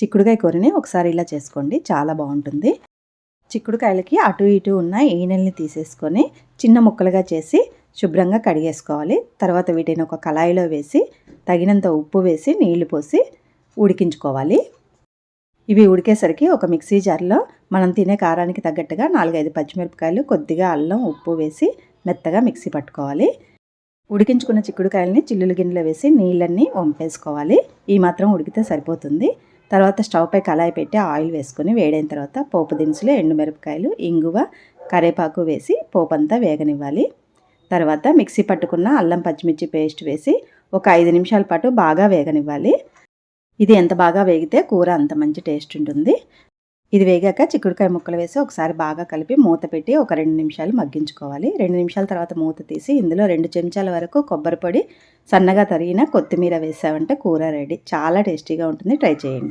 చిక్కుడుకాయ కూరని ఒకసారి ఇలా చేసుకోండి, చాలా బాగుంటుంది. చిక్కుడుకాయలకి అటు ఇటు ఉన్న ఈనెల్ని తీసేసుకొని చిన్న ముక్కలుగా చేసి శుభ్రంగా కడిగేసుకోవాలి. తర్వాత వీటిని ఒక కళాయిలో వేసి తగినంత ఉప్పు వేసి నీళ్లు పోసి ఉడికించుకోవాలి. ఇవి ఉడికేసరికి ఒక మిక్సీ జార్లో మనం తినే కారానికి తగ్గట్టుగా 4-5 పచ్చిమిరపకాయలు, కొద్దిగా అల్లం, ఉప్పు వేసి మెత్తగా మిక్సీ పట్టుకోవాలి. ఉడికించుకున్న చిక్కుడుకాయలని చిల్లులు గిన్నెలో వేసి నీళ్ళన్నీ వంపేసుకోవాలి. ఈ మాత్రం ఉడికితే సరిపోతుంది. తర్వాత స్టవ్ పై కళాయి పెట్టి ఆయిల్ వేసుకొని వేడైన తర్వాత పోపు దినుసులు, ఎండుమిరపకాయలు, ఇంగువ, కరివేపాకు వేసి పోపు అంతా వేగనివ్వాలి. తర్వాత మిక్సీ పట్టుకున్న అల్లం పచ్చిమిర్చి పేస్ట్ వేసి ఒక 5 నిమిషాల పాటు బాగా వేగనివ్వాలి. ఇది ఎంత బాగా వేగితే కూర అంత మంచి టేస్ట్ ఉంటుంది. ఇది వేగాక చిక్కుడుకాయ ముక్కలు వేసి ఒకసారి బాగా కలిపి మూత పెట్టి ఒక 2 నిమిషాలు మగ్గించుకోవాలి. 2 నిమిషాల తర్వాత మూత తీసి ఇందులో 2 చెంచాల వరకు కొబ్బరి పొడి, సన్నగా తరిగిన కొత్తిమీర వేసామంటే కూర రెడీ. చాలా టేస్టీగా ఉంటుంది. ట్రై చేయండి.